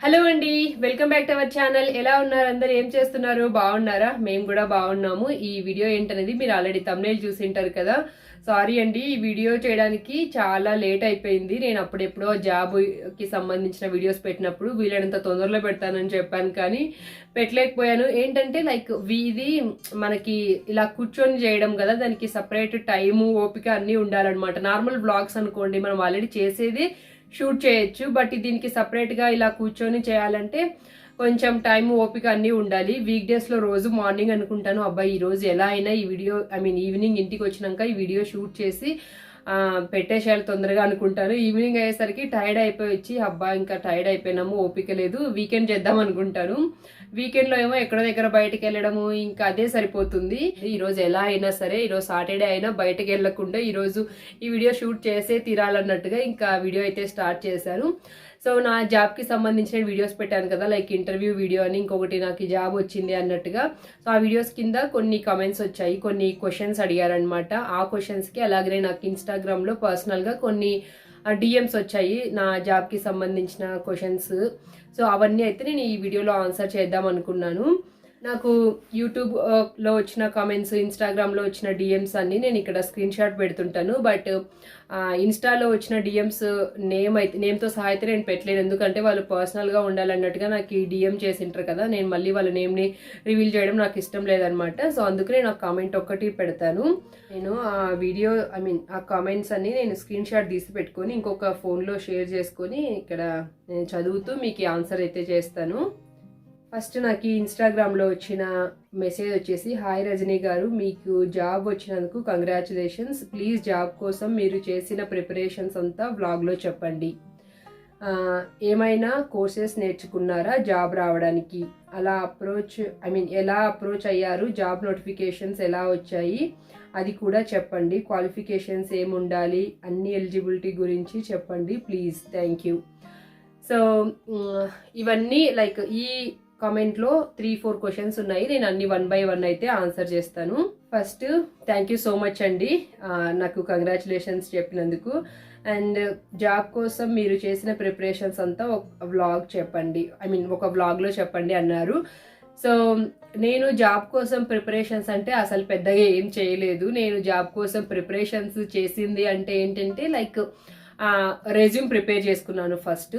Hello అండి, welcome back to our channel. ఎలా ఉన్నారు అందరు? ఏం చేస్తున్నారు? బాగున్నారా? మేము కూడా బాగున్నాము. ఈ వీడియో ఏంటనేది మీరు ఆల్రెడీ థంబ్నెయిల్ చూసి ఉంటారు కదా. సారీ అండి, ఈ వీడియో చేయడానికి చాలా లేట్ అయిపోయింది. నేను అప్పుడెప్పుడో జాబ్కి సంబంధించిన వీడియోస్ పెట్టినప్పుడు వీలైనంత తొందరలో పెడతానని చెప్పాను, కానీ పెట్టలేకపోయాను. ఏంటంటే లైక్ ఇది మనకి ఇలా కూర్చొని చేయడం కదా, దానికి సపరేట్ టైము ఓపిక అన్నీ ఉండాలన్నమాట. నార్మల్ వ్లాగ్స్ అనుకోండి, మనం ఆల్రెడీ చేసేది షూట్ చేయొచ్చు, బట్ దీనికి సపరేట్గా ఇలా కూర్చొని చేయాలంటే కొంచెం టైం ఓపిక అన్నీ ఉండాలి. వీక్ డేస్లో రోజు మార్నింగ్ అనుకుంటాను, అబ్బాయి ఈరోజు ఎలా అయినా ఈ వీడియో ఈవినింగ్ ఇంటికి వచ్చినాక ఈ వీడియో షూట్ చేసి పెట్టేసేయాలి తొందరగా అనుకుంటాను. ఈవినింగ్ అయ్యేసరికి టైర్డ్ అయిపోయి వచ్చి అబ్బా ఇంకా టైర్డ్ అయిపోయినాము, ఓపిక లేదు, వీకెండ్ చేద్దాం అనుకుంటాను. వీకెండ్లో ఏమో ఎక్కడో దగ్గర బయటకు వెళ్ళడము ఇంకా అదే సరిపోతుంది. ఈరోజు ఎలా అయినా సరే, ఈరోజు సాటర్డే అయినా బయటకు వెళ్ళకుండా ఈరోజు ఈ వీడియో షూట్ చేసే తీరాలన్నట్టుగా ఇంకా వీడియో అయితే స్టార్ట్ చేశాను. సో నా జాబ్కి సంబంధించిన వీడియోస్ పెట్టాను కదా, లైక్ ఇంటర్వ్యూ వీడియో అని, ఇంకొకటి నాకు జాబ్ వచ్చింది అన్నట్టుగా. సో ఆ వీడియోస్ కింద కొన్ని కమెంట్స్ వచ్చాయి, కొన్ని క్వశ్చన్స్ అడిగారనమాట. ఆ క్వశ్చన్స్కి అలాగనే నాకు ఇన్స్టాగ్రామ్లో పర్సనల్గా కొన్ని డిఎమ్స్ వచ్చాయి నా జాబ్కి సంబంధించిన క్వశ్చన్స్. సో అవన్నీ అయితే నేను ఈ వీడియోలో ఆన్సర్ చేద్దాం అనుకున్నాను. నాకు యూట్యూబ్లో వచ్చిన కామెంట్స్, ఇన్స్టాగ్రామ్లో వచ్చిన డిఎమ్స్ అన్నీ నేను ఇక్కడ స్క్రీన్ షాట్ పెడుతుంటాను. బట్ ఇన్స్టాలో వచ్చిన డిఎమ్స్ నేమ్తో సహా అయితే నేను పెట్టలేను, ఎందుకంటే వాళ్ళు పర్సనల్గా ఉండాలన్నట్టుగా నాకు ఈ డిఎం చేసింటారు కదా, నేను మళ్ళీ వాళ్ళ నేమ్ని రివీల్ చేయడం నాకు ఇష్టం లేదనమాట. సో అందుకు నేను ఆ కామెంట్ ఒక్కటి పెడతాను. నేను ఆ వీడియో ఆ కామెంట్స్ అన్ని నేను స్క్రీన్ షాట్ తీసి పెట్టుకొని ఇంకొక ఫోన్లో షేర్ చేసుకొని ఇక్కడ నేను చదువుతూ మీకు ఆన్సర్ అయితే చేస్తాను. ఫస్ట్ నాకు ఈ ఇన్స్టాగ్రామ్లో వచ్చిన మెసేజ్ వచ్చేసి, హాయ్ రజనీ గారు, మీకు జాబ్ వచ్చినందుకు కంగ్రాచులేషన్స్. ప్లీజ్ జాబ్ కోసం మీరు చేసిన ప్రిపరేషన్స్ అంతా వ్లాగ్లో చెప్పండి. ఏమైనా కోర్సెస్ నేర్చుకున్నారా జాబ్ రావడానికి? ఎలా అప్రోచ్ అయ్యారు? జాబ్ నోటిఫికేషన్స్ ఎలా వచ్చాయి అది కూడా చెప్పండి. క్వాలిఫికేషన్స్ ఏముండాలి, అన్ని ఎలిజిబిలిటీ గురించి చెప్పండి ప్లీజ్, థ్యాంక్ యూ. సో ఇవన్నీ లైక్ ఈ కామెంట్లో 3-4 క్వశ్చన్స్ ఉన్నాయి. నేను అన్ని 1 by 1 అయితే ఆన్సర్ చేస్తాను. First thank you so much అండి, నాకు కంగ్రాచులేషన్స్ చెప్పినందుకు. అండ్ జాబ్ కోసం మీరు చేసిన ప్రిపరేషన్స్ అంతా ఒక వ్లాగ్ చెప్పండి, ఒక వ్లాగ్లో చెప్పండి అన్నారు. సో నేను జాబ్ కోసం ప్రిపరేషన్స్ అంటే అసలు పెద్దగా ఏం చేయలేదు. నేను జాబ్ కోసం ప్రిపరేషన్స్ చేసింది అంటే ఏంటంటే లైక్ రెజ్యూమ్ ప్రిపేర్ చేసుకున్నాను ఫస్ట్.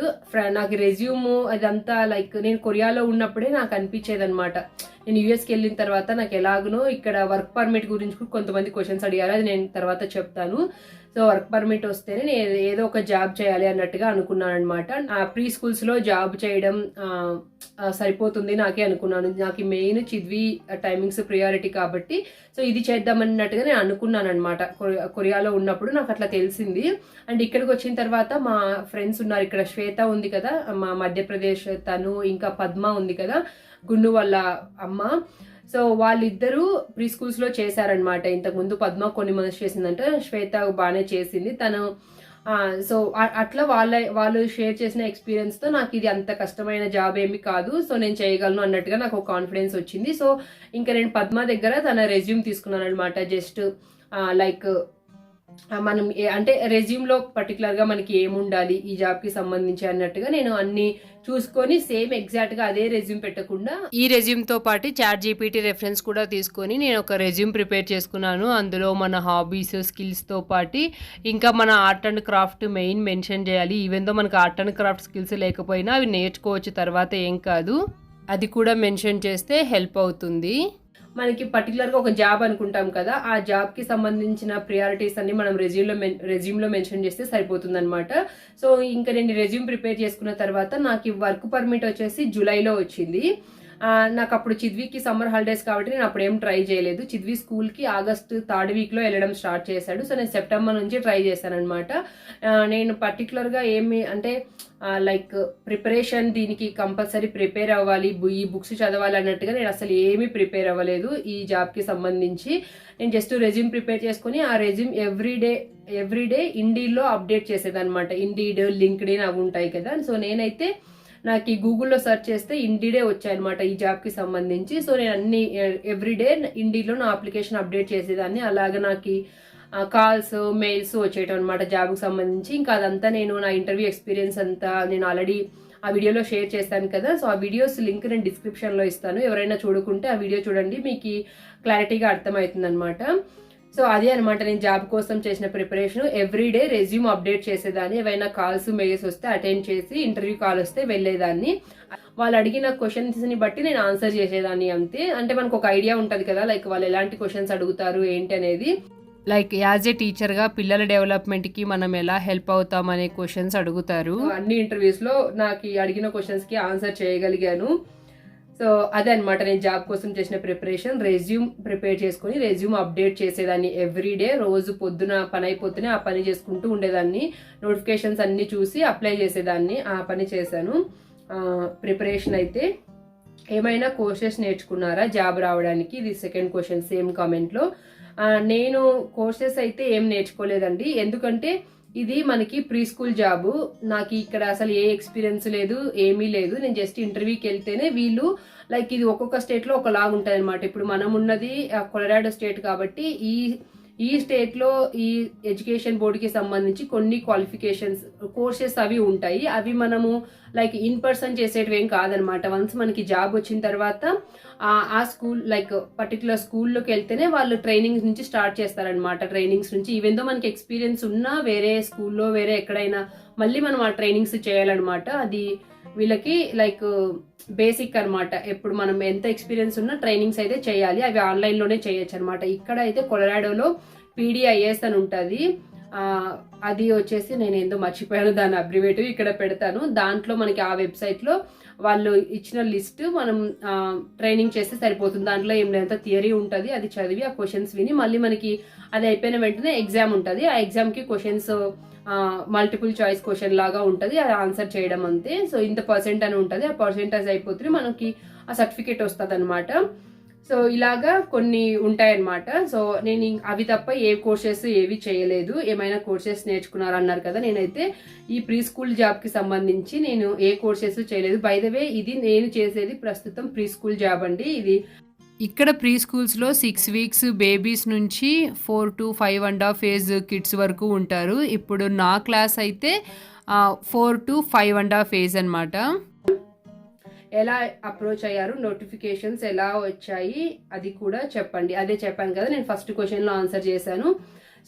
నాకు రెజ్యూమ్ అదంతా లైక్ నేను కొరియాలో ఉన్నప్పుడే నాకు అనిపించేది అనమాట. నేను యూఎస్కి వెళ్ళిన తర్వాత నాకు ఎలాగనో ఇక్కడ వర్క్ పర్మిట్ గురించి కొంతమంది క్వశ్చన్స్ అడిగారు, అది నేను తర్వాత చెప్తాను. సో వర్క్ పర్మిట్ వస్తేనే నేను ఏదో ఒక జాబ్ చేయాలి అన్నట్టుగా అనుకున్నాను అనమాట. ప్రీ స్కూల్స్లో జాబ్ చేయడం సరిపోతుంది నాకే అనుకున్నాను. నాకు మెయిన్ చిద్వి టైమింగ్స్ ప్రియారిటీ కాబట్టి సో ఇది చేద్దామన్నట్టుగా నేను అనుకున్నాను అనమాట. కొరియాలో ఉన్నప్పుడు నాకు అట్లా తెలిసింది. అండ్ ఇక్కడికి వచ్చిన తర్వాత మా ఫ్రెండ్స్ ఉన్నారు ఇక్కడ, శ్వేత ఉంది కదా మా మధ్యప్రదేశ్, తను ఇంకా పద్మ ఉంది కదా గుండు వాళ్ళ అమ్మ. సో వాళ్ళిద్దరూ ప్రీ స్కూల్స్లో చేశారనమాట. ఇంతకుముందు పద్మ కొన్ని మంత్స్ చేసిందంటే, శ్వేత బాగానే చేసింది తను. సో అట్లా వాళ్ళు షేర్ చేసిన ఎక్స్పీరియన్స్తో నాకు ఇది అంత కష్టమైన జాబ్ ఏమి కాదు, సో నేను చేయగలను అన్నట్టుగా నాకు ఒక కాన్ఫిడెన్స్ వచ్చింది. సో ఇంకా నేను పద్మ దగ్గర తన రెజ్యూమ్ తీసుకున్నాను అనమాట. జస్ట్ లైక్ మనం అంటే రెజ్యూమ్లో పర్టికులర్గా మనకి ఏముండాలి ఈ జాబ్కి సంబంధించి అన్నట్టుగా నేను అన్ని చూసుకొని సేమ్ ఎగ్జాక్ట్గా అదే రెజ్యూమ్ పెట్టకుండా ఈ రెజ్యూమ్తో పాటు చాట్ జీపీటీ రెఫరెన్స్ కూడా తీసుకొని నేను ఒక రెజ్యూమ్ ప్రిపేర్ చేసుకున్నాను. అందులో మన హాబీస్, స్కిల్స్తో పాటు ఇంకా మన art and craft main mention చేయాలి. ఈవెన్ దో మనకు ఆర్ట్ అండ్ క్రాఫ్ట్ స్కిల్స్ లేకపోయినా అవి నేర్చుకోవచ్చు తర్వాత, ఏం కాదు, అది కూడా మెన్షన్ చేస్తే హెల్ప్ అవుతుంది. మనకి పర్టికులర్గా ఒక జాబ్ అనుకుంటాం కదా, ఆ జాబ్కి సంబంధించిన ప్రియారిటీస్ అన్ని మనం రెజ్యూమ్లో మెన్షన్ చేస్తే సరిపోతుంది అనమాట. సో ఇంకా నేను రెజ్యూమ్ ప్రిపేర్ చేసుకున్న తర్వాత నాకు వర్క్ పర్మిట్ వచ్చేసి జూలైలో వచ్చింది. నాకు అప్పుడు చిద్వికి సమ్మర్ హాలిడేస్ కాబట్టి నేను అప్పుడు ఏం ట్రై చేయలేదు. చిద్వి స్కూల్కి ఆగస్ట్ 3rd వీక్లో వెళ్ళడం స్టార్ట్ చేశాడు. సో నేను సెప్టెంబర్ నుంచి ట్రై చేశాను అనమాట. నేను పర్టికులర్గా ఏమి అంటే లైక్ ప్రిపరేషన్ దీనికి కంపల్సరీ ప్రిపేర్ అవ్వాలి, ఈ బుక్స్ చదవాలి అన్నట్టుగా నేను అసలు ఏమీ ప్రిపేర్ అవ్వలేదు ఈ జాబ్కి సంబంధించి. నేను జస్ట్ రెజ్యూమ్ ప్రిపేర్ చేసుకుని ఆ రెజ్యూమ్ ఎవ్రీడే ఇండీడ్లో అప్డేట్ చేసేదనమాట. ఇండీడ్, లింక్డ్ఇన్ అవి ఉంటాయి కదా. సో నేనైతే నాకు ఈ గూగుల్లో సెర్చ్ చేస్తే ఇండీడే వచ్చాయన్నమాట ఈ జాబ్కి సంబంధించి. సో నేను అన్ని ఎవ్రీడే ఇండీలో నా అప్లికేషన్ అప్డేట్ చేసేదాన్ని. అలాగే నాకు కాల్స్, మెయిల్స్ వచ్చేయటం అనమాట జాబ్కి సంబంధించి. ఇంకా అదంతా నేను నా ఇంటర్వ్యూ ఎక్స్పీరియన్స్ అంతా నేను ఆల్రెడీ ఆ వీడియోలో షేర్ చేశాను కదా. సో ఆ వీడియోస్ లింక్ నేను డిస్క్రిప్షన్లో ఇస్తాను. ఎవరైనా చూడకుంటే ఆ వీడియో చూడండి, మీకు క్లారిటీగా అర్థమవుతుంది అనమాట. సో అదే అనమాట నేను జాబ్ కోసం చేసిన ప్రిపరేషన్. ఎవ్రీడే రెజ్యూమ్ అప్డేట్ చేసేదాన్ని. ఏవైనా కాల్స్ మెయిల్స్ వస్తే అటెండ్ చేసి, ఇంటర్వ్యూ కాల్ వస్తే వెళ్ళేదాన్ని. వాళ్ళు అడిగిన క్వశ్చన్స్ ని బట్టి నేను ఆన్సర్ చేసేదాన్ని అంతే. అంటే మనకు ఒక ఐడియా ఉంటుంది కదా, లైక్ వాళ్ళు ఎలాంటి క్వశ్చన్స్ అడుగుతారు ఏంటి అనేది. లైక్ యాజ్ ఏ టీచర్గా పిల్లల డెవలప్మెంట్కి మనం ఎలా హెల్ప్ అవుతాం అనే క్వశ్చన్స్ అడుగుతారు. అన్ని ఇంటర్వ్యూస్లో నాకు అడిగిన క్వశ్చన్స్కి ఆన్సర్ చేయగలిగాను. సో అదే అనమాట నేను జాబ్ కోసం చేసిన ప్రిపరేషన్. రెజ్యూమ్ ప్రిపేర్ చేసుకుని రెజ్యూమ్ అప్డేట్ చేసేదాన్ని ఎవ్రీడే. రోజు పొద్దున పని అయిపోతేనే ఆ పని చేసుకుంటూ ఉండేదాన్ని. నోటిఫికేషన్స్ అన్ని చూసి అప్లై చేసేదాన్ని. ఆ పని చేశాను. ప్రిపరేషన్ అయితే ఏమైనా కోర్సెస్ నేర్చుకున్నారా జాబ్ రావడానికి? ఇది సెకండ్ క్వశ్చన్ సేమ్ కామెంట్లో. నేను కోర్సెస్ అయితే ఏం నేర్చుకోలేదండి, ఎందుకంటే ఇది మనకి ప్రీ స్కూల్ జాబు. నాకు ఇక్కడ అసలు ఏ ఎక్స్పీరియన్స్ లేదు, ఏమీ లేదు. నేను జస్ట్ ఇంటర్వ్యూకి వెళ్తేనే వీళ్ళు లైక్ ఇది ఒక్కొక్క స్టేట్లో ఒకలాగా ఉంటుంది అనమాట. ఇప్పుడు మనం ఉన్నది కొలరాడో స్టేట్ కాబట్టి ఈ స్టేట్లో ఈ ఎడ్యుకేషన్ బోర్డుకి సంబంధించి కొన్ని క్వాలిఫికేషన్స్ కోర్సెస్ అవి ఉంటాయి. అవి మనము లైక్ ఇన్ పర్సన్ చేసేటివి ఏం కాదనమాట. వన్స్ మనకి జాబ్ వచ్చిన తర్వాత ఆ స్కూల్ లైక్ పర్టికులర్ స్కూల్లోకి వెళ్తేనే వాళ్ళు ట్రైనింగ్స్ నుంచి స్టార్ట్ చేస్తారనమాట. ట్రైనింగ్స్ నుంచి ఈవెన్ దో మనకి ఎక్స్పీరియన్స్ ఉన్నా వేరే స్కూల్లో వేరే ఎక్కడైనా మళ్ళీ మనం ఆ ట్రైనింగ్స్ చేయాలన్నమాట. అది వీళ్ళకి లైక్ బేసిక్ అనమాట. ఎప్పుడు మనం ఎంత ఎక్స్పీరియన్స్ ఉన్నా ట్రైనింగ్స్ అయితే చేయాలి. అవి ఆన్లైన్లోనే చేయొచ్చు అనమాట. ఇక్కడ అయితే కొలరాడోలో PDIS అని ఉంటుంది. అది వచ్చేసి నేను ఏందో మర్చిపోయాను, దాని అబ్రివేటివ్ ఇక్కడ పెడతాను. దాంట్లో మనకి ఆ వెబ్సైట్లో వాళ్ళు ఇచ్చిన లిస్ట్ మనం ట్రైనింగ్ చేస్తే సరిపోతుంది. దాంట్లో ఏం లేదంత థియరీ ఉంటుంది, అది చదివి ఆ క్వశ్చన్స్ విని మళ్ళీ మనకి అది అయిపోయిన వెంటనే ఎగ్జామ్ ఉంటుంది. ఆ ఎగ్జామ్కి క్వశ్చన్స్ మల్టిపుల్ చాయిస్ క్వశ్చన్ లాగా ఉంటుంది, అది ఆన్సర్ చేయడం అంతే. సో ఇంత పర్సెంట్ అని ఉంటుంది, ఆ పర్సెంటేజ్ అయిపోతుంది మనకి ఆ సర్టిఫికేట్ వస్తుంది అనమాట. సో ఇలాగా కొన్ని ఉంటాయన్నమాట. సో నేను అవి తప్ప ఏ కోర్సెస్ ఏవి చేయలేదు. ఏమైనా కోర్సెస్ నేర్చుకున్నారన్నారు కదా, నేనైతే ఈ ప్రీ స్కూల్ జాబ్కి సంబంధించి నేను ఏ కోర్సెస్ చేయలేదు. బై ద వే ఇది నేను చేసేది ప్రస్తుతం ప్రీ స్కూల్ జాబ్ అండి. ఇది ఇక్కడ ప్రీ స్కూల్స్లో 6 వీక్స్ బేబీస్ నుంచి 4 to 5.5 ఏజ్ కిడ్స్ వరకు ఉంటారు. ఇప్పుడు నా క్లాస్ అయితే 4 to 5.5 ఏజ్ అనమాట. ఎలా అప్రోచ్ అయ్యారు, నోటిఫికేషన్స్ ఎలా వచ్చాయి అది కూడా చెప్పండి. అదే చెప్పాను కదా, నేను ఫస్ట్ క్వశ్చన్లో ఆన్సర్ చేశాను.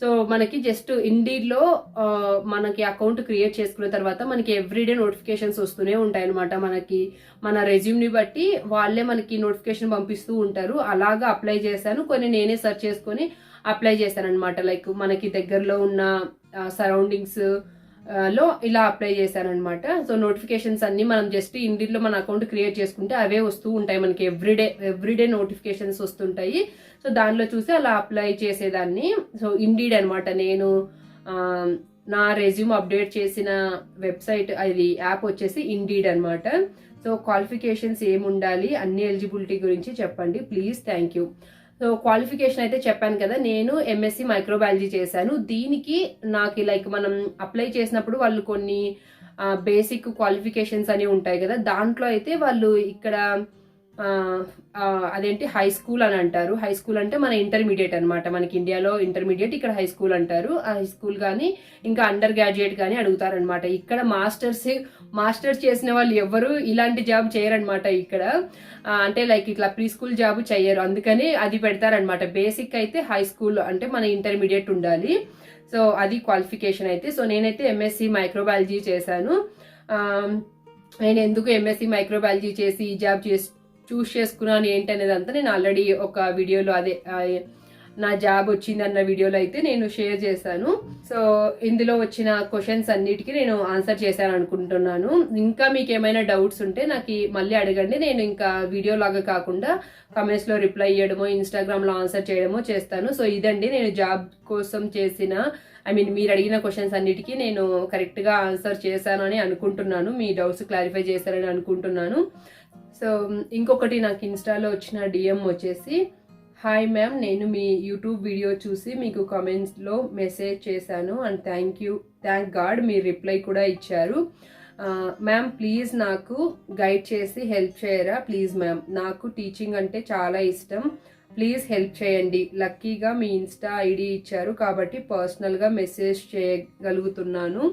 సో మనకి జస్ట్ ఇండీడ్లో మనకి అకౌంట్ క్రియేట్ చేసుకున్న తర్వాత మనకి ఎవ్రీడే నోటిఫికేషన్స్ వస్తూనే ఉంటాయి అనమాట. మనకి మన రెజ్యూమ్ని బట్టి వాళ్ళే మనకి నోటిఫికేషన్ పంపిస్తూ ఉంటారు. అలాగా అప్లై చేశాను. కొన్ని నేనే సెర్చ్ చేసుకొని అప్లై చేశాను అనమాట. లైక్ మనకి దగ్గరలో ఉన్న సరౌండింగ్స్ లో ఇలా అప్లై చేశాను అనమాట. సో నోటిఫికేషన్స్ అన్ని మనం జస్ట్ ఇండిలో మన అకౌంట్ క్రియేట్ చేసుకుంటే అవే వస్తూ ఉంటాయి మనకి. ఎవ్రీడే నోటిఫికేషన్స్ వస్తుంటాయి. సో దానిలో చూసి అలా అప్లై చేసేదాన్ని. సో ఇండీడ్ అనమాట. నేను నా రెజ్యూమ్ అప్డేట్ చేసిన వెబ్సైట్ అది యాప్ వచ్చేసి ఇండీడ్ అనమాట. సో క్వాలిఫికేషన్స్ ఏముండాలి, అన్ని ఎలిజిబిలిటీ గురించి చెప్పండి please, thank you. So qualification అయితే చెప్పాను కదా, నేను MSc మైక్రోబయాలజీ చేశాను. దీనికి నాకు లైక్ మనం అప్లై చేసినప్పుడు వాళ్ళు కొన్ని బేసిక్ క్వాలిఫికేషన్స్ అని ఉంటాయి కదా, దాంట్లో అయితే వాళ్ళు ఇక్కడ అదేంటి హై స్కూల్ అని అంటారు. హై స్కూల్ అంటే మన ఇంటర్మీడియట్ అనమాట. మనకి ఇండియాలో ఇంటర్మీడియట్, ఇక్కడ హై స్కూల్ అంటారు. ఆ హై స్కూల్ కానీ ఇంకా అండర్ గ్రాడ్యుయేట్ కానీ అడుగుతారనమాట. ఇక్కడ మాస్టర్స్ చేసిన వాళ్ళు ఎవరు ఇలాంటి జాబ్ చేయరనమాట ఇక్కడ. అంటే లైక్ ఇట్లా ప్రీ స్కూల్ జాబ్ చెయ్యరు, అందుకని అది పెడతారనమాట. బేసిక్ అయితే హై స్కూల్ అంటే మన ఇంటర్మీడియట్ ఉండాలి. సో అది క్వాలిఫికేషన్ అయితే. సో నేనైతే MSc మైక్రోబయాలజీ చేశాను. నేను ఎందుకు MSc మైక్రోబయాలజీ చేసి ఈ జాబ్ చూస్ చేసుకున్నాను ఏంటి అనేది అంతా నేను ఆల్రెడీ ఒక వీడియోలో, అదే నా జాబ్ వచ్చింది అన్న వీడియోలో అయితే నేను షేర్ చేశాను. సో ఇందులో వచ్చిన క్వశ్చన్స్ అన్నిటికీ నేను ఆన్సర్ చేశాను అనుకుంటున్నాను. ఇంకా మీకు ఏమైనా డౌట్స్ ఉంటే నాకు మళ్ళీ అడగండి. నేను ఇంకా వీడియో లాగా కాకుండా కమెంట్స్లో రిప్లై చేయడమో ఇన్స్టాగ్రామ్లో ఆన్సర్ చేయడమో చేస్తాను. సో ఇదండి నేను జాబ్ కోసం చేసిన మీరు అడిగిన క్వశ్చన్స్ అన్నిటికీ నేను కరెక్ట్గా ఆన్సర్ చేశాను అని అనుకుంటున్నాను. మీ డౌట్స్ క్లారిఫై చేశారని అనుకుంటున్నాను. సో ఇంకొకటి నాకు ఇన్స్టాలో వచ్చిన DM వచ్చేసి, హాయ్ మ్యామ్, నేను మీ యూట్యూబ్ వీడియో చూసి మీకు కామెంట్స్లో మెసేజ్ చేశాను అండ్ థ్యాంక్ గాడ్ మీరు రిప్లై కూడా ఇచ్చారు. మ్యామ్ ప్లీజ్ నాకు గైడ్ చేసి హెల్ప్ చేయరా ప్లీజ్ మ్యామ్, నాకు టీచింగ్ అంటే చాలా ఇష్టం, ప్లీజ్ హెల్ప్ చేయండి. లక్కీగా మీ ఇన్స్టా ID ఇచ్చారు కాబట్టి పర్సనల్గా మెసేజ్ చేయగలుగుతున్నాను.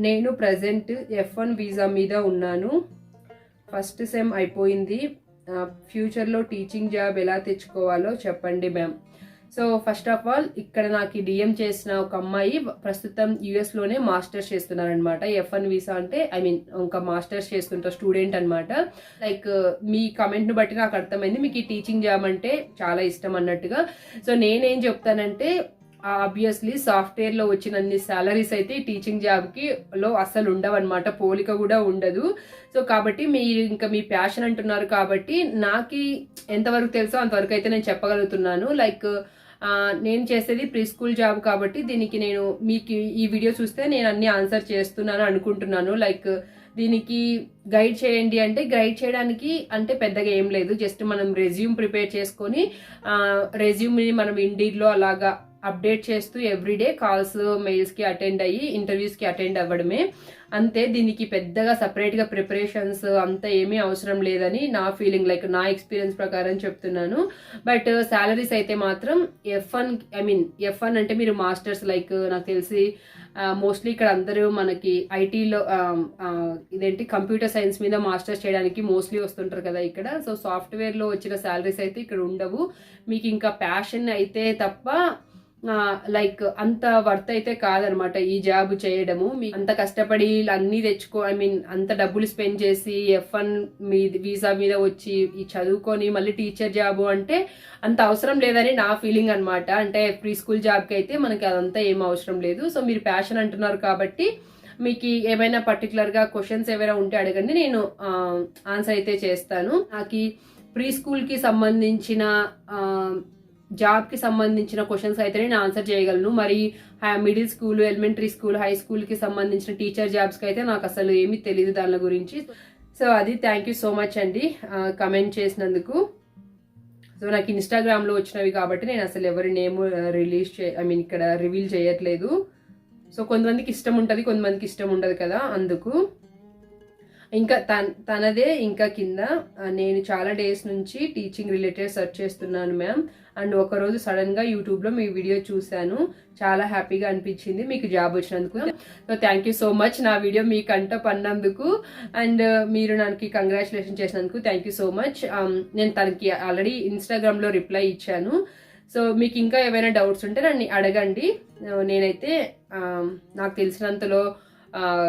నేను ప్రజెంట్ F1 వీసా మీద ఉన్నాను. ఫస్ట్ సెమ్ అయిపోయింది. ఫ్యూచర్లో టీచింగ్ జాబ్ ఎలా తెచ్చుకోవాలో చెప్పండి ma'am. So first of all ఇక్కడ నాకు డిఎం చేసిన ఒక అమ్మాయి ప్రస్తుతం యుఎస్లోనే మాస్టర్స్ చేస్తున్నారనమాట. F1 వీసా అంటే ఇంకా మాస్టర్స్ చేస్తుంటారు స్టూడెంట్ అనమాట. లైక్ మీ కమెంట్ను బట్టి నాకు అర్థమైంది మీకు ఈ టీచింగ్ జాబ్ అంటే చాలా ఇష్టం అన్నట్టుగా. సో నేనేం చెప్తానంటే ఆబ్వియస్లీ సాఫ్ట్వేర్లో వచ్చిన అన్ని సాలరీస్ అయితే టీచింగ్ జాబ్కి అస్సలు ఉండవు అనమాట, పోలిక కూడా ఉండదు. సో కాబట్టి మీరు ఇంకా మీ ప్యాషన్ అంటున్నారు కాబట్టి నాకు ఎంతవరకు తెలుసో అంతవరకు అయితే నేను చెప్పగలుగుతున్నాను. లైక్ నేను చేసేది ప్రీ స్కూల్ జాబ్ కాబట్టి దీనికి నేను మీకు ఈ వీడియో చూస్తే నేను అన్ని ఆన్సర్ చేస్తున్నాను అనుకుంటున్నాను. లైక్ దీనికి గైడ్ చేయండి అంటే గైడ్ చేయడానికి అంటే పెద్దగా ఏం లేదు. జస్ట్ మనం రెజ్యూమ్ ప్రిపేర్ చేసుకొని రెజ్యూమ్ని మనం ఇండీడ్లో అలాగా అప్డేట్ చేస్తూ ఎవ్రీడే కాల్స్ మెయిల్స్కి అటెండ్ అయ్యి ఇంటర్వ్యూస్కి అటెండ్ అవ్వడమే అంతే. దీనికి పెద్దగా సపరేట్గా ప్రిపరేషన్స్ అంత ఏమీ అవసరం లేదని నా ఫీలింగ్, లైక్ నా ఎక్స్పీరియన్స్ ప్రకారం చెప్తున్నాను. బట్ శాలరీస్ అయితే మాత్రం F1 అంటే మీరు మాస్టర్స్, లైక్ నాకు తెలిసి మోస్ట్లీ ఇక్కడ అందరూ మనకి ఐటీలో కంప్యూటర్ సైన్స్ మీద మాస్టర్స్ చేయడానికి మోస్ట్లీ వస్తుంటారు కదా ఇక్కడ. సో సాఫ్ట్వేర్లో వచ్చిన శాలరీస్ అయితే ఇక్కడ ఉండవు. మీకు ఇంకా ప్యాషన్ అయితే తప్ప లైక్ అంత వర్త్ అయితే కాదనమాట ఈ జాబ్ చేయడము. మీ అంత కష్టపడి అన్నీ తెచ్చుకో అంత డబ్బులు స్పెండ్ చేసి F1 వీసా మీద వచ్చి ఈ చదువుకొని మళ్ళీ టీచర్ జాబ్ అంటే అంత అవసరం లేదని నా ఫీలింగ్ అనమాట. అంటే ప్రీ స్కూల్ జాబ్కి అయితే మనకి అదంతా ఏం అవసరం లేదు. సో మీరు ప్యాషన్ అంటున్నారు కాబట్టి మీకు ఏమైనా పర్టికులర్గా క్వశ్చన్స్ ఏమైనా ఉంటే అడగండి, నేను ఆన్సర్ అయితే చేస్తాను. నాకు ప్రీ స్కూల్కి సంబంధించిన జాబ్కి సంబంధించిన క్వశ్చన్స్ అయితే నేను ఆన్సర్ చేయగలను. మరి middle school, elementary school, high స్కూల్కి సంబంధించిన టీచర్ జాబ్స్కి అయితే నాకు అసలు ఏమీ తెలియదు దాని గురించి. సో అది థ్యాంక్ యూ సో మచ్ అండి కమెంట్ చేసినందుకు. సో నాకు ఇన్స్టాగ్రామ్లో వచ్చినవి కాబట్టి నేను అసలు ఎవరి నేమ్ ఇక్కడ రివీల్ చేయట్లేదు. సో కొంతమందికి ఇష్టం ఉంటుంది, కొంతమందికి ఇష్టం ఉండదు కదా, అందుకు. ఇంకా తనదే ఇంకా కింద నేను చాలా డేస్ నుంచి టీచింగ్ రిలేటెడ్ సెర్చ్ చేస్తున్నాను మ్యామ్. అండ్ ఒకరోజు సడన్గా యూట్యూబ్లో మీ వీడియో చూశాను, చాలా హ్యాపీగా అనిపించింది మీకు జాబ్ వచ్చినందుకు. So thank you so much నా వీడియో మీ కంట పన్నందుకు అండ్ మీరు నాకు కంగ్రాచులేషన్ చేసినందుకు థ్యాంక్ యూ సో మచ్. నేను తనకి ఆల్రెడీ ఇన్స్టాగ్రామ్లో రిప్లై ఇచ్చాను. సో మీకు ఇంకా ఏమైనా డౌట్స్ ఉంటే నన్ను అడగండి. నేనైతే నాకు తెలిసినంతలో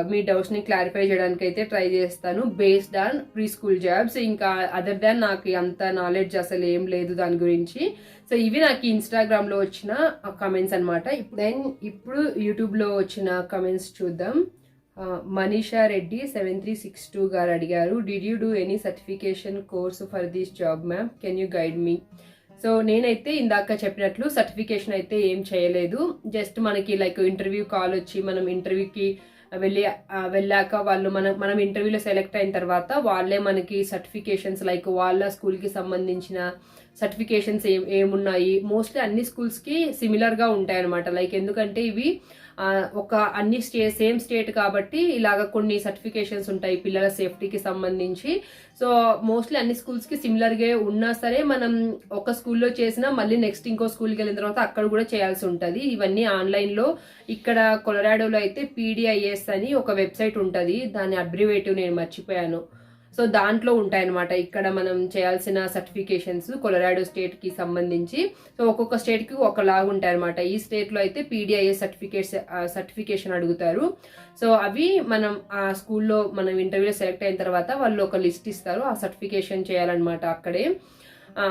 మీ డౌట్స్ని క్లారిఫై చేయడానికి అయితే ట్రై చేస్తాను based on pre school jobs. ఇంకా అదర్ దాన్ నాకు అంత నాలెడ్జ్ అసలు ఏం లేదు దాని గురించి. సో ఇవి నాకు ఇన్స్టాగ్రామ్లో వచ్చిన కమెంట్స్ అనమాట. ఇప్పుడు యూట్యూబ్లో వచ్చిన కమెంట్స్ చూద్దాం. మనీషా రెడ్డి 7362 గారు అడిగారు, did you do any certification course for this job ma'am, can you guide me? So నేనైతే ఇందాక చెప్పినట్లు సర్టిఫికేషన్ అయితే ఏం చేయలేదు. జస్ట్ మనకి లైక్ ఇంటర్వ్యూ కాల్ వచ్చి మనం ఇంటర్వ్యూకి వెళ్ళాక వాళ్ళు మనం ఇంటర్వ్యూలో సెలెక్ట్ అయిన తర్వాత వాళ్ళే మనకి సర్టిఫికేషన్స్ లైక్ వాళ్ళ స్కూల్కి సంబంధించిన సర్టిఫికేషన్స్ ఏమున్నాయి, మోస్ట్లీ అన్ని స్కూల్స్కి సిమిలర్గా ఉంటాయి అనమాట. లైక్ ఎందుకంటే ఇవి ఒక అన్ని సేమ్ స్టేట్ కాబట్టి ఇలాగ కొన్ని సర్టిఫికేషన్స్ ఉంటాయి పిల్లల సేఫ్టీకి సంబంధించి. సో మోస్ట్లీ అన్ని స్కూల్స్కి సిమిలర్గా ఉన్నా సరే మనం ఒక స్కూల్లో చేసినా మళ్ళీ నెక్స్ట్ ఇంకో స్కూల్కి వెళ్ళిన తర్వాత అక్కడ కూడా చేయాల్సి ఉంటుంది. ఇవన్నీ ఆన్లైన్లో. ఇక్కడ కొలరాడోలో అయితే PDIS అని ఒక వెబ్సైట్ ఉంటుంది, దాని అబ్రివేటివ్ నేను మర్చిపోయాను. సో దాంట్లో ఉంటాయన్నమాట ఇక్కడ మనం చేయాల్సిన సర్టిఫికేషన్స్ కొలరాడో స్టేట్కి సంబంధించి. సో ఒక్కొక్క స్టేట్కి ఒకలాగా ఉంటాయి అనమాట. ఈ స్టేట్లో అయితే PDIS సర్టిఫికేషన్ అడుగుతారు. సో అవి మనం ఆ స్కూల్లో మనం ఇంటర్వ్యూలో సెలెక్ట్ అయిన తర్వాత వాళ్ళు ఒక లిస్ట్ ఇస్తారు, ఆ సర్టిఫికేషన్ చేయాలన్నమాట అక్కడే.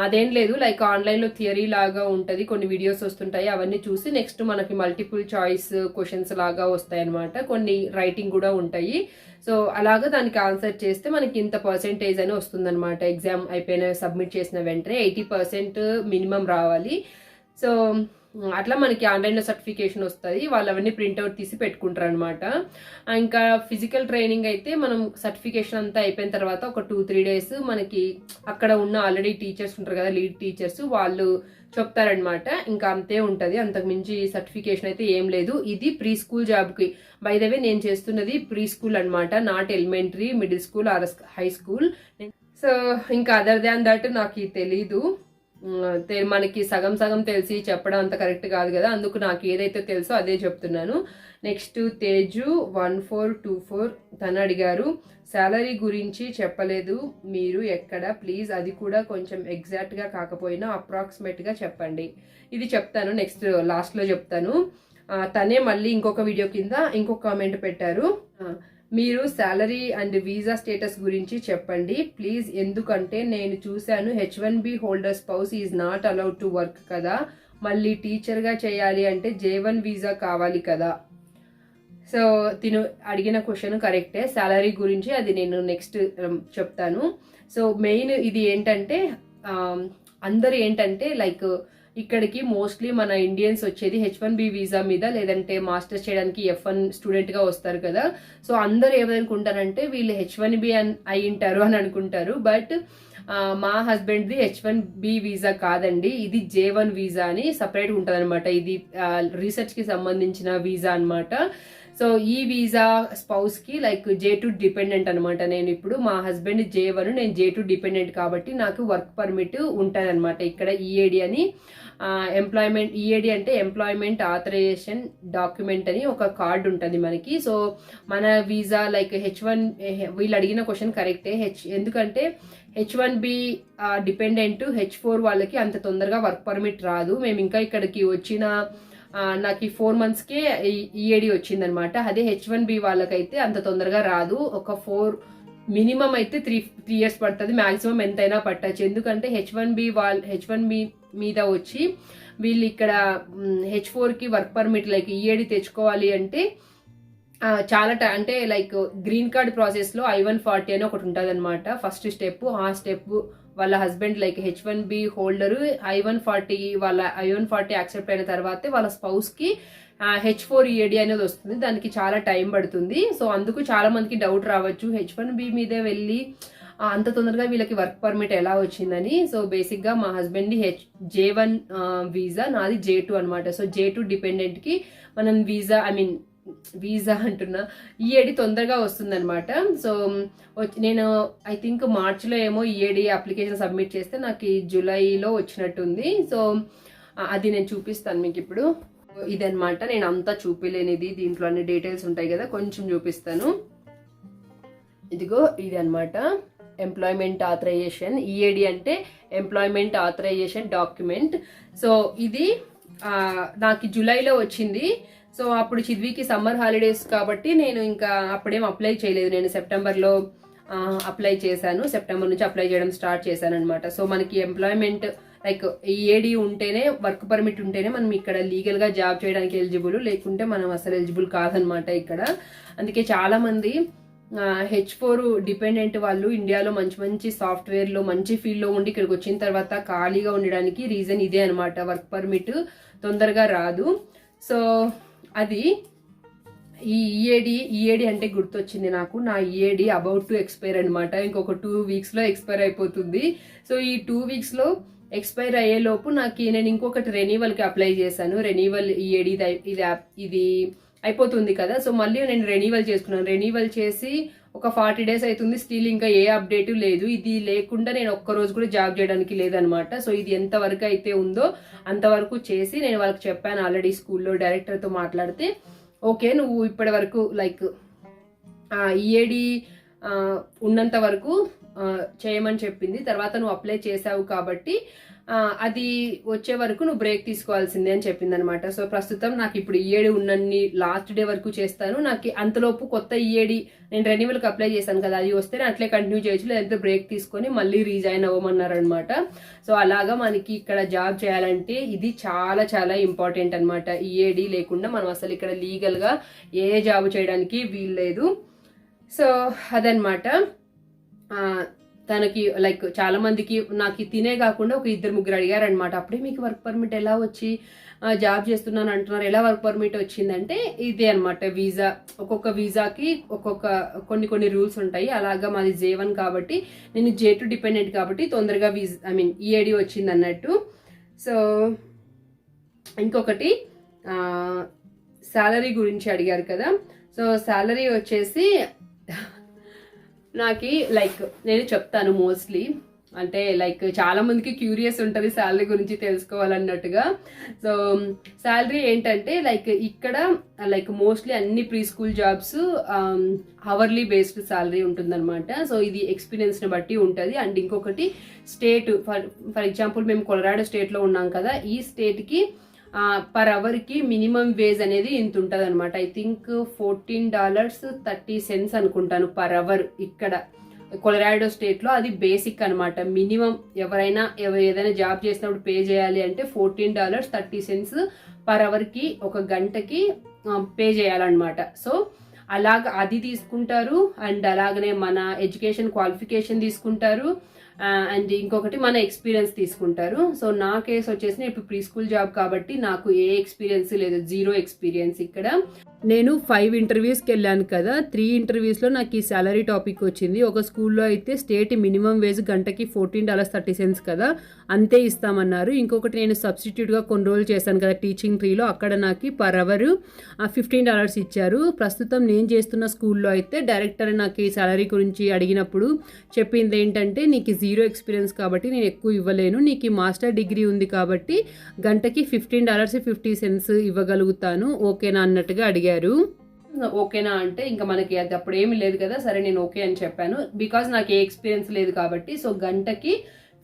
అదేం లేదు, లైక్ ఆన్లైన్లో థియరీ లాగా ఉంటుంది, కొన్ని వీడియోస్ వస్తుంటాయి, అవన్నీ చూసి నెక్స్ట్ మనకి మల్టిపుల్ చాయిస్ క్వశ్చన్స్ లాగా వస్తాయి అనమాట, కొన్ని రైటింగ్ కూడా ఉంటాయి. సో అలాగా దానికి ఆన్సర్ చేస్తే మనకి ఇంత పర్సెంటేజ్ అని వస్తుంది అనమాట. ఎగ్జామ్ అయిపోయిన సబ్మిట్ చేసిన వెంటనే 80% మినిమం రావాలి. సో అట్లా మనకి ఆన్లైన్లో సర్టిఫికేషన్ వస్తుంది, వాళ్ళు అవన్నీ ప్రింట్అవుట్ తీసి పెట్టుకుంటారు అనమాట. ఇంకా ఫిజికల్ ట్రైనింగ్ అయితే మనం సర్టిఫికేషన్ అంతా అయిపోయిన తర్వాత ఒక 2-3 డేస్ మనకి అక్కడ ఉన్న ఆల్రెడీ టీచర్స్ ఉంటారు కదా, లీడ్ టీచర్స్, వాళ్ళు చెప్తారనమాట. ఇంకా అంతే ఉంటుంది, అంతకుమించి సర్టిఫికేషన్ అయితే ఏం లేదు. ఇది ప్రీ స్కూల్ జాబ్కి. బై ద వే నేను చేస్తున్నది ప్రీ స్కూల్ అనమాట, not elementary, middle school or high school. So ఇంకా అదర్ దాన్ దట్ నాకు తెలీదు, మనకి సగం సగం తెలిసి చెప్పడం అంత కరెక్ట్ కాదు కదా, అందుకు నాకు ఏదైతే తెలుసో అదే చెప్తున్నాను. నెక్స్ట్ తేజు 1424 తను అడిగారు, శాలరీ గురించి చెప్పలేదు మీరు ఎక్కడ, ప్లీజ్ అది కూడా కొంచెం ఎగ్జాక్ట్గా కాకపోయినా అప్రాక్సిమేట్గా చెప్పండి. ఇది చెప్తాను, నెక్స్ట్ లాస్ట్లో చెప్తాను. తనే మళ్ళీ ఇంకొక వీడియో కింద ఇంకొక కామెంట్ పెట్టారు, మీరు శాలరీ అండ్ వీసా స్టేటస్ గురించి చెప్పండి ప్లీజ్, ఎందుకంటే నేను చూశాను H1B holder spouse is not allowed to work కదా, మళ్ళీ టీచర్గా చేయాలి అంటే J1 వీసా కావాలి కదా. సో తిను అడిగిన క్వశ్చన్ కరెక్టే, శాలరీ గురించి అది నేను నెక్స్ట్ చెప్తాను. సో మెయిన్ ఇది ఏంటంటే అందరు ఏంటంటే లైక్ ఇక్కడికి మోస్ట్లీ మన ఇండియన్స్ వచ్చేది H1B వీసా మీద, లేదంటే మాస్టర్స్ చేయడానికి F1 స్టూడెంట్గా వస్తారు కదా. సో అందరు ఏమనుకుంటారంటే వీళ్ళు H1B అయి ఉంటారు అని అనుకుంటారు. బట్ మా హస్బెండ్ది H1B వీసా కాదండి, ఇది J1 వీసా అని సపరేట్గా ఉంటుంది అనమాట. ఇది రీసెర్చ్కి సంబంధించిన వీసా అనమాట. సో ఈ వీసా స్పౌస్కి లైక్ J2 డిపెండెంట్ అనమాట. నేను ఇప్పుడు మా హస్బెండ్ J1, నేను J2 డిపెండెంట్ కాబట్టి నాకు వర్క్ పర్మిట్ ఉంటుంది అనమాట. ఇక్కడ EAD అని ఎంప్లాయ్మెంట్, EAD అంటే ఎంప్లాయ్మెంట్ ఆథరైజేషన్ డాక్యుమెంట్ అని ఒక కార్డు ఉంటుంది మనకి. సో మన వీసా లైక్ H1, వీళ్ళు అడిగిన క్వశ్చన్ కరెక్టే, ఎందుకంటే H1B డిపెండెంట్ H4 వాళ్ళకి అంత తొందరగా వర్క్ పర్మిట్ రాదు. మేము ఇంకా ఇక్కడికి వచ్చిన నాకు ఈ 4 monthsకే EAD వచ్చిందనమాట. అదే H1B వాళ్ళకైతే అంత తొందరగా రాదు, ఒక 4 మినిమం అయితే 3 years పడుతుంది, మాక్సిమం ఎంతైనా పట్టచ్చు. ఎందుకంటే H1B మీద వచ్చి వీళ్ళు ఇక్కడ H4కి వర్క్ పర్మిట్ లైక్ EAD తెచ్చుకోవాలి అంటే చాలా అంటే లైక్ గ్రీన్ కార్డ్ ప్రాసెస్లో I-140 అని ఒకటి ఉంటుంది అనమాట. ఫస్ట్ స్టెప్, ఆ స్టెప్ వాళ్ళ హస్బెండ్ లైక్ H1B హోల్డరు వాళ్ళ I-140 యాక్సెప్ట్ అయిన తర్వాతే వాళ్ళ స్పౌస్కి H4 EAD అనేది వస్తుంది. దానికి చాలా టైం పడుతుంది. సో అందుకు చాలా మందికి డౌట్ రావచ్చు, H1B మీదే వెళ్ళి అంత తొందరగా వీళ్ళకి వర్క్ పర్మిట్ ఎలా వచ్చిందని. సో బేసిక్గా మా హస్బెండ్ది J1 వీసా, నాది J2 అనమాట. సో J2 డిపెండెంట్కి మనం వీసా అంటున్నా EAD తొందరగా వస్తుందన్నమాట. సో నేను ఐ థింక్ మార్చ్లో ఏమో EAD అప్లికేషన్ సబ్మిట్ చేస్తే నాకు జూలైలో వచ్చినట్టుంది. సో అది నేను చూపిస్తాను మీకు ఇప్పుడు. ఇదనమాట, నేను అంతా చూపిలేనిది, దీంట్లో అన్ని డీటెయిల్స్ ఉంటాయి కదా, కొంచెం చూపిస్తాను. ఇదిగో ఇది అనమాట ఎంప్లాయ్మెంట్ ఆథరైజేషన్. EAD అంటే ఎంప్లాయ్మెంట్ ఆథరైజేషన్ డాక్యుమెంట్. సో ఇది నాకు జూలైలో వచ్చింది. సో అప్పుడు చిద్వికి సమ్మర్ హాలిడేస్ కాబట్టి నేను ఇంకా అప్పుడేం అప్లై చేయలేదు, నేను సెప్టెంబర్లో అప్లై చేశాను. సెప్టెంబర్ నుంచి అప్లై చేయడం స్టార్ట్ చేశాను అనమాట. సో మనకి ఎంప్లాయ్మెంట్ లైక్ EAD ఉంటేనే, వర్క్ పర్మిట్ ఉంటేనే మనం ఇక్కడ లీగల్గా జాబ్ చేయడానికి ఎలిజిబుల్, లేకుంటే మనం అసలు ఎలిజిబుల్ కాదనమాట ఇక్కడ. అందుకే చాలా మంది H4 డిపెండెంట్ వాళ్ళు ఇండియాలో మంచి మంచి సాఫ్ట్వేర్లో మంచి ఫీల్డ్లో ఉండి ఇక్కడికి వచ్చిన తర్వాత ఖాళీగా ఉండడానికి రీజన్ ఇదే అనమాట, వర్క్ పర్మిట్ తొందరగా రాదు. సో అది ఈ EAD అంటే గుర్తొచ్చింది నాకు, నా EAD అబౌట్ టు ఎక్స్పైర్ అనమాట. ఇంకొక 2 weeksలో ఎక్స్పైర్ అయిపోతుంది. సో ఈ 2 weeksలో ఎక్స్పైర్ అయ్యేలోపు నేను ఇంకొకటి రెన్యూవల్కి అప్లై చేశాను. రెన్యూవల్ EAD ఇది అయిపోతుంది కదా. సో మళ్ళీ నేను రెన్యూవల్ చేసుకున్నాను. రెన్యూవల్ చేసి ఒక 40 days అవుతుంది, స్టిల్ ఇంకా ఏ అప్డేట్ లేదు. ఇది లేకుండా నేను ఒక్కరోజు కూడా జాబ్ చేయడానికి లేదనమాట. సో ఇది ఎంతవరకు అయితే ఉందో అంతవరకు చేసి నేను వాళ్ళకి చెప్పాను ఆల్రెడీ, స్కూల్లో డైరెక్టర్తో మాట్లాడితే ఓకే నువ్వు ఇప్పటి వరకు లైక్ EAD ఉన్నంత వరకు చేయమని చెప్పింది. తర్వాత నువ్వు అప్లై చేసావు కాబట్టి అది వచ్చే వరకు నువ్వు బ్రేక్ తీసుకోవాల్సిందే అని చెప్పింది అనమాట. సో ప్రస్తుతం నాకు ఇప్పుడు EAD ఉన్నన్ని లాస్ట్ డే వరకు చేస్తాను. నాకు అంతలోపు కొత్త EAD నేను రెన్యూవల్కి అప్లై చేశాను కదా, అది వస్తే అట్లే కంటిన్యూ చేయొచ్చు, లేదంటే బ్రేక్ తీసుకొని మళ్ళీ రీజాయిన్ అవ్వమన్నారు అనమాట. సో అలాగా మనకి ఇక్కడ జాబ్ చేయాలంటే ఇది చాలా చాలా ఇంపార్టెంట్ అనమాట. EAD లేకుండా మనం అసలు ఇక్కడ లీగల్గా ఏ జాబ్ చేయడానికి వీల్లేదు. సో అదనమాట. తనకి లైక్ చాలా మందికి నాకు తినే కాకుండా ఒక 2-3 అడిగారు అనమాట, అప్పుడే మీకు వర్క్ పర్మిట్ ఎలా వచ్చి జాబ్ చేస్తున్నాను అంటున్నారు, ఎలా వర్క్ పర్మిట్ వచ్చిందంటే ఇదే అనమాట. వీసా, ఒక్కొక్క వీసాకి కొన్ని రూల్స్ ఉంటాయి. అలాగా మాది J1 కాబట్టి, నేను J2 డిపెండెంట్ కాబట్టి తొందరగా EAD వచ్చింది అన్నట్టు. సో ఇంకొకటి శాలరీ గురించి అడిగారు కదా. సో శాలరీ వచ్చేసి నాకు లైక్ నేను చెప్తాను, మోస్ట్లీ అంటే లైక్ చాలా మందికి క్యూరియస్ ఉంటుంది శాలరీ గురించి తెలుసుకోవాలన్నట్టుగా. సో శాలరీ ఏంటంటే లైక్ ఇక్కడ లైక్ మోస్ట్లీ అన్ని pre school jobs hourly based salary ఉంటుందన్నమాట. సో ఇది ఎక్స్పీరియన్స్ని బట్టి ఉంటుంది. అండ్ ఇంకొకటి స్టేట్, ఫర్ ఎగ్జాంపుల్ మేము కొలరాడో స్టేట్లో ఉన్నాం కదా, ఈ స్టేట్కి పర్ అవర్కి మినిమం వేజ్ అనేది ఇంత ఉంటుంది అనమాట. ఐ థింక్ $14.30 అనుకుంటాను పర్ అవర్. ఇక్కడ కొలరాడో స్టేట్లో అది బేసిక్ అనమాట. మినిమం ఎవరైనా ఏదైనా జాబ్ చేసినప్పుడు పే చేయాలి అంటే $14.30 పర్ అవర్కి, ఒక గంటకి పే చేయాలన్నమాట. సో అలాగ అది తీసుకుంటారు. అండ్ అలాగనే మన ఎడ్యుకేషన్ క్వాలిఫికేషన్ తీసుకుంటారు. అండ్ ఇంకొకటి మన ఎక్స్పీరియన్స్ తీసుకుంటారు. సో నా కేసు వచ్చేసి ఇప్పుడు ప్రీ స్కూల్ జాబ్ కాబట్టి నాకు ఏ ఎక్స్పీరియన్స్ లేదు, 0 ఎక్స్పీరియన్స్. ఇక్కడ నేను 5 ఇంటర్వ్యూస్కి వెళ్ళాను కదా, 3 ఇంటర్వ్యూస్లో నాకు ఈ శాలరీ టాపిక్ వచ్చింది. ఒక స్కూల్లో అయితే స్టేట్ మినిమం వేజ్ గంటకి $14.30 కదా, అంతే ఇస్తామన్నారు. ఇంకొకటి నేను సబ్స్టిట్యూట్గా కొన్ని రోజులు చేశాను కదా టీచింగ్ ట్రీలో, అక్కడ నాకు పర్ అవర్ $15 ఇచ్చారు. ప్రస్తుతం నేను చేస్తున్న స్కూల్లో అయితే డైరెక్టర్ నాకు ఈ శాలరీ గురించి అడిగినప్పుడు చెప్పింది ఏంటంటే, నీకు 0 ఎక్స్పీరియన్స్ కాబట్టి నేను ఎక్కువ ఇవ్వలేను, నీకు మాస్టర్ డిగ్రీ ఉంది కాబట్టి గంటకి $15.50 ఇవ్వగలుగుతాను, ఓకేనా అన్నట్టుగా అడిగారు. ఓకేనా అంటే ఇంకా మనకి అది అప్పుడు ఏమి లేదు కదా, సరే నేను ఓకే అని చెప్పాను. బికాజ్ నాకు ఏ ఎక్స్పీరియన్స్ లేదు కాబట్టి. సో గంటకి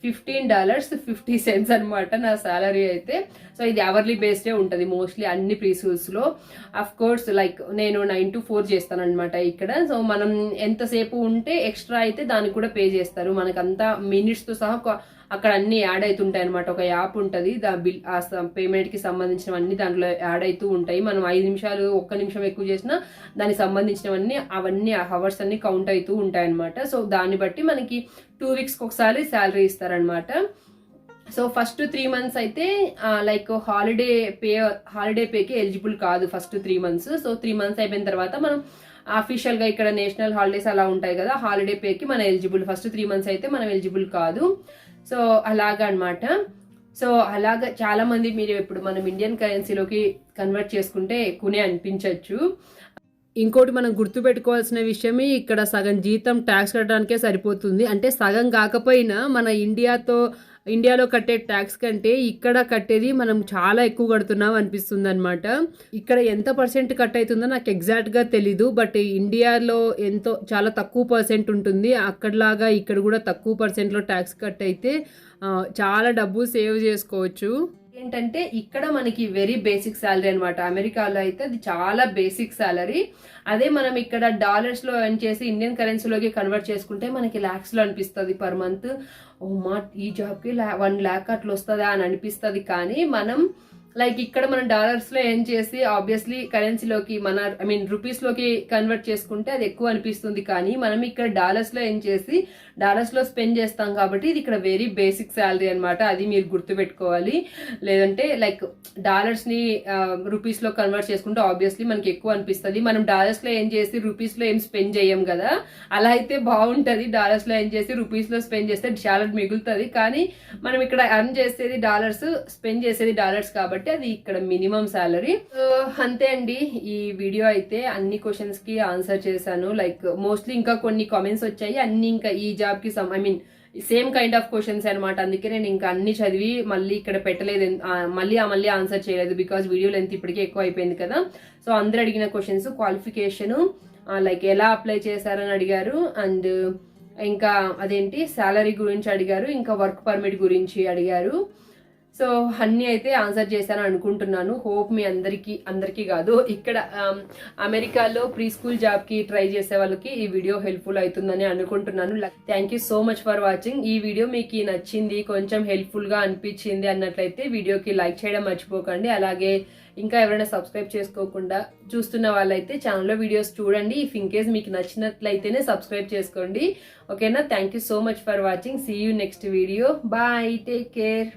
$15.50 అనమాట నా శాలరీ అయితే. సో ఇది అవర్లీ బేస్డే ఉంటుంది మోస్ట్లీ అన్ని ప్రీ స్కూల్స్లో. అఫ్ కోర్స్ లైక్ నేను 9 to 4 చేస్తాను అనమాట ఇక్కడ. సో మనం ఎంతసేపు ఉంటే ఎక్స్ట్రా అయితే దానికి కూడా పే చేస్తారు. మనకంతా మినిట్స్తో సహా అక్కడ అన్ని యాడ్ అవుతుంటాయి అనమాట. ఒక యాప్ ఉంటుంది, బిల్ పేమెంట్కి సంబంధించినవన్నీ దాంట్లో యాడ్ అవుతూ ఉంటాయి. మనం 5 నిమిషాలు 1 నిమిషం ఎక్కువ చేసినా దానికి సంబంధించినవన్నీ అవన్నీ హవర్స్ అన్ని కౌంట్ అవుతూ ఉంటాయి అనమాట. సో దాన్ని బట్టి మనకి 2 వీక్స్కి ఒకసారి శాలరీ ఇస్తారనమాట. సో ఫస్ట్ 3 months అయితే లైక్ హాలిడే పేకి ఎలిజిబుల్ కాదు ఫస్ట్ 3 months. సో 3 months అయిపోయిన తర్వాత మనం అఫీషియల్గా ఇక్కడ నేషనల్ హాలిడేస్ అలా ఉంటాయి కదా, హాలిడే పేకి మనం ఎలిజిబుల్. ఫస్ట్ 3 months అయితే మనం ఎలిజిబుల్ కాదు. సో అలాగా అనమాట. సో అలాగా చాలా మంది మీరు ఇప్పుడు మనం ఇండియన్ కరెన్సీలోకి కన్వర్ట్ చేసుకుంటే ఎక్కువనే అనిపించవచ్చు. ఇంకోటి మనం గుర్తుపెట్టుకోవాల్సిన విషయమే, ఇక్కడ సగం జీతం ట్యాక్స్ కట్టడానికే సరిపోతుంది. అంటే సగం కాకపోయినా మన ఇండియాలో కట్టే ట్యాక్స్ కంటే ఇక్కడ కట్టేది మనం చాలా ఎక్కువ కడుతున్నాం అనిపిస్తుంది అనమాట. ఇక్కడ ఎంత % కట్ అవుతుందో నాకు ఎగ్జాక్ట్గా తెలీదు, బట్ ఇండియాలో చాలా తక్కువ % ఉంటుంది. అక్కడలాగా ఇక్కడ కూడా తక్కువ %లో ట్యాక్స్ కట్ అయితే చాలా డబ్బు సేవ్ చేసుకోవచ్చు. ఏంటంటే ఇక్కడ మనకి వెరీ బేసిక్ శాలరీ అనమాట. అమెరికాలో అయితే అది చాలా బేసిక్ శాలరీ. అదే మనం ఇక్కడ డాలర్స్లో ఎర్న్ చేసి ఇండియన్ కరెన్సీలోకి కన్వర్ట్ చేసుకుంటే మనకి lakhsలో అనిపిస్తుంది పర్ మంత్. ఓ మా ఈ జాబ్కి 1 lakh అట్లా వస్తుందా అని అనిపిస్తుంది. కానీ మనం లైక్ ఇక్కడ మనం డాలర్స్లో ఎర్న్ చేసి ఆబ్వియస్లీ కరెన్సీలోకి రూపీస్లోకి కన్వర్ట్ చేసుకుంటే అది ఎక్కువ అనిపిస్తుంది. కానీ మనం ఇక్కడ డాలర్స్లో ఎర్న్ చేసి డాలర్స్లో స్పెండ్ చేస్తాం కాబట్టి ఇది ఇక్కడ వెరీ బేసిక్ శాలరీ అనమాట. అది మీరు గుర్తుపెట్టుకోవాలి. లేదంటే లైక్ డాలర్స్ని రూపీస్లో కన్వర్ట్ చేసుకుంటే ఆబ్వియస్లీ మనకి ఎక్కువ అనిపిస్తుంది. మనం డాలర్స్లో ఎర్న్ చేసి రూపీస్లో ఏం స్పెండ్ చేయం కదా, అలా అయితే బాగుంటుంది. డాలర్స్లో ఎర్న్ చేసి రూపీస్లో స్పెండ్ చేస్తే చాలా మిగులుతుంది. కానీ మనం ఇక్కడ ఎర్న్ చేసేది డాలర్స్, స్పెండ్ చేసేది డాలర్స్ కాబట్టి అది ఇక్కడ మినిమం శాలరీ. అంతే అండి, ఈ వీడియో అయితే అన్ని క్వశ్చన్స్ కి ఆన్సర్ చేశాను. లైక్ మోస్ట్లీ ఇంకా కొన్ని కామెంట్స్ వచ్చాయి, అన్ని ఇంకా ఈ జాబ్ కి సేమ్ కైండ్ ఆఫ్ క్వశ్చన్స్ అనమాట. అందుకే నేను ఇంకా అన్ని చదివి మళ్ళీ ఇక్కడ పెట్టలేదు, మళ్ళీ ఆన్సర్ చేయలేదు. బికాజ్ వీడియో లెంత్ ఇప్పటికే ఎక్కువ అయిపోయింది కదా. సో అందరు అడిగిన క్వశ్చన్స్, క్వాలిఫికేషన్ లైక్ ఎలా అప్లై చేశారని అడిగారు, అండ్ ఇంకా అదేంటి శాలరీ గురించి అడిగారు, ఇంకా వర్క్ పర్మిట్ గురించి అడిగారు. సో అన్నీ అయితే ఆన్సర్ చేశాను అనుకుంటున్నాను. హోప్ మీ అందరికీ కాదు, ఇక్కడ అమెరికాలో ప్రీ స్కూల్ జాబ్కి ట్రై చేసే వాళ్ళకి ఈ వీడియో హెల్ప్ఫుల్ అవుతుందని అనుకుంటున్నాను. Thank you so much for watching. ఈ వీడియో మీకు నచ్చింది, కొంచెం హెల్ప్ఫుల్గా అనిపించింది అన్నట్లయితే వీడియోకి లైక్ చేయడం మర్చిపోకండి. అలాగే ఇంకా ఎవరైనా సబ్స్క్రైబ్ చేసుకోకుండా చూస్తున్న వాళ్ళైతే ఛానల్లో వీడియోస్ చూడండి. ఇఫ్ ఇన్ కేస్ మీకు నచ్చినట్లయితేనే సబ్స్క్రైబ్ చేసుకోండి. ఓకేనా? Thank you so much for watching. See you next video. Bye, take care.